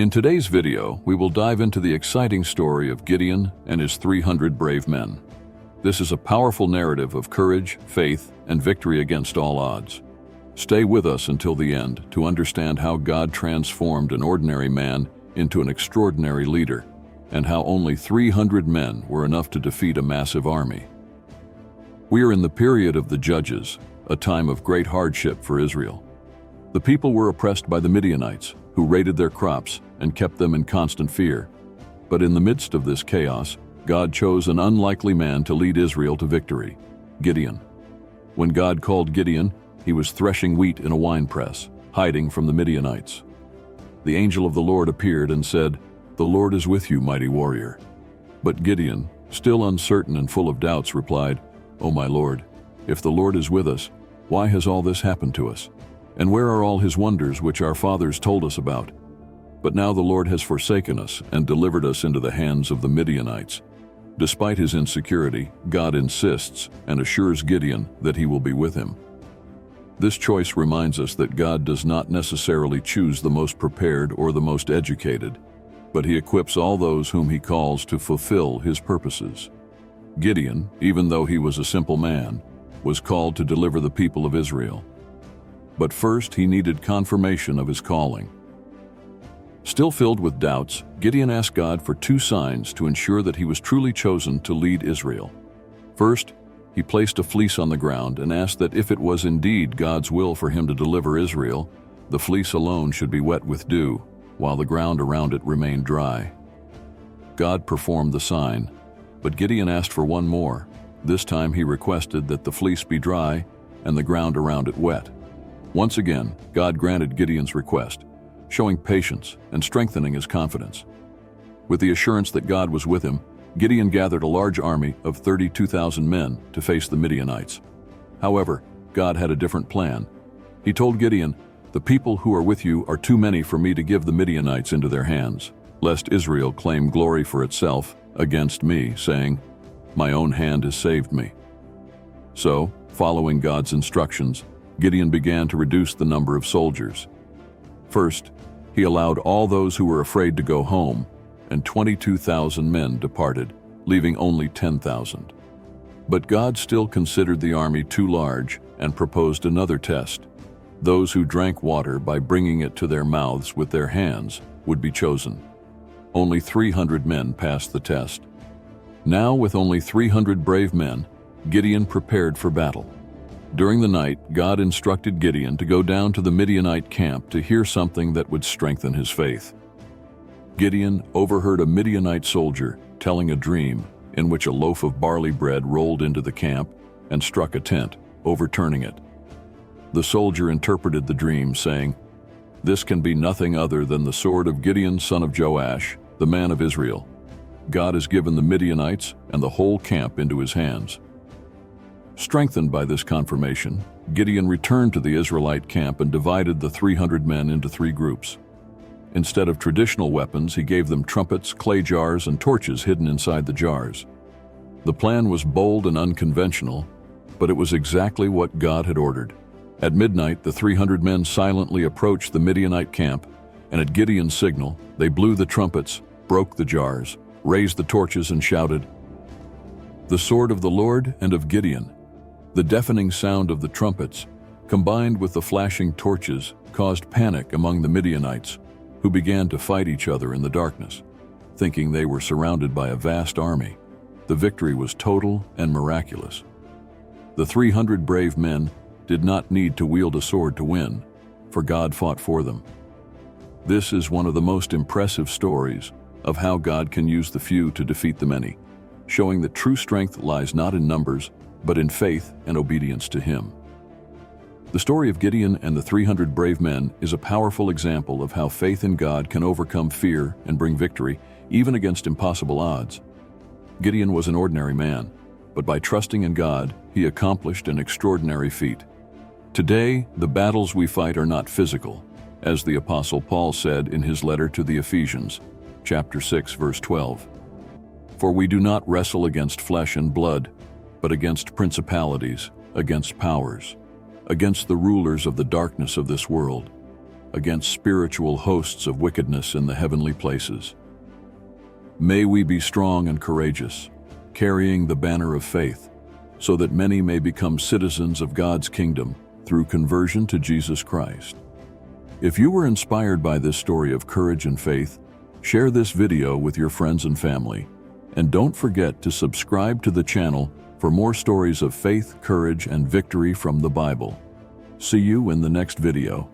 In today's video, we will dive into the exciting story of Gideon and his 300 brave men. This is a powerful narrative of courage, faith, and victory against all odds. Stay with us until the end to understand how God transformed an ordinary man into an extraordinary leader, and how only 300 men were enough to defeat a massive army. We are in the period of the Judges, a time of great hardship for Israel. The people were oppressed by the Midianites, who raided their crops and kept them in constant fear. But in the midst of this chaos, God chose an unlikely man to lead Israel to victory, Gideon. When God called Gideon, he was threshing wheat in a winepress, hiding from the Midianites. The angel of the Lord appeared and said, "The Lord is with you, mighty warrior." But Gideon, still uncertain and full of doubts, replied, "O my Lord, if the Lord is with us, why has all this happened to us? And where are all his wonders which our fathers told us about? But now the Lord has forsaken us and delivered us into the hands of the Midianites." Despite his insecurity, God insists and assures Gideon that he will be with him. This choice reminds us that God does not necessarily choose the most prepared or the most educated, but he equips all those whom he calls to fulfill his purposes. Gideon, even though he was a simple man, was called to deliver the people of Israel. But first, he needed confirmation of his calling. Still filled with doubts, Gideon asked God for two signs to ensure that he was truly chosen to lead Israel. First, he placed a fleece on the ground and asked that if it was indeed God's will for him to deliver Israel, the fleece alone should be wet with dew, while the ground around it remained dry. God performed the sign, but Gideon asked for one more. This time he requested that the fleece be dry and the ground around it wet. Once again, God granted Gideon's request, showing patience and strengthening his confidence. With the assurance that God was with him, Gideon gathered a large army of 32,000 men to face the Midianites. However, God had a different plan. He told Gideon, "The people who are with you are too many for me to give the Midianites into their hands, lest Israel claim glory for itself against me, saying, 'My own hand has saved me.'" So, following God's instructions, Gideon began to reduce the number of soldiers. First, he allowed all those who were afraid to go home, and 22,000 men departed, leaving only 10,000. But God still considered the army too large and proposed another test. Those who drank water by bringing it to their mouths with their hands would be chosen. Only 300 men passed the test. Now, with only 300 brave men, Gideon prepared for battle. During the night, God instructed Gideon to go down to the Midianite camp to hear something that would strengthen his faith. Gideon overheard a Midianite soldier telling a dream in which a loaf of barley bread rolled into the camp and struck a tent, overturning it. The soldier interpreted the dream, saying, "This can be nothing other than the sword of Gideon, son of Joash, the man of Israel. God has given the Midianites and the whole camp into his hands." Strengthened by this confirmation, Gideon returned to the Israelite camp and divided the 300 men into three groups. Instead of traditional weapons, he gave them trumpets, clay jars, and torches hidden inside the jars. The plan was bold and unconventional, but it was exactly what God had ordered. At midnight, the 300 men silently approached the Midianite camp, and at Gideon's signal, they blew the trumpets, broke the jars, raised the torches, and shouted, "The sword of the Lord and of Gideon." The deafening sound of the trumpets, combined with the flashing torches, caused panic among the Midianites, who began to fight each other in the darkness, thinking they were surrounded by a vast army. The victory was total and miraculous. The 300 brave men did not need to wield a sword to win, for God fought for them. This is one of the most impressive stories of how God can use the few to defeat the many, showing that true strength lies not in numbers, but in faith and obedience to Him. The story of Gideon and the 300 brave men is a powerful example of how faith in God can overcome fear and bring victory, even against impossible odds. Gideon was an ordinary man, but by trusting in God, he accomplished an extraordinary feat. Today, the battles we fight are not physical, as the Apostle Paul said in his letter to the Ephesians, chapter 6, verse 12. "For we do not wrestle against flesh and blood, but against principalities, against powers, against the rulers of the darkness of this world, against spiritual hosts of wickedness in the heavenly places. May we be strong and courageous, carrying the banner of faith, so that many may become citizens of God's kingdom through conversion to Jesus Christ. If you were inspired by this story of courage and faith, share this video with your friends and family. And don't forget to subscribe to the channel for more stories of faith, courage, and victory from the Bible. See you in the next video.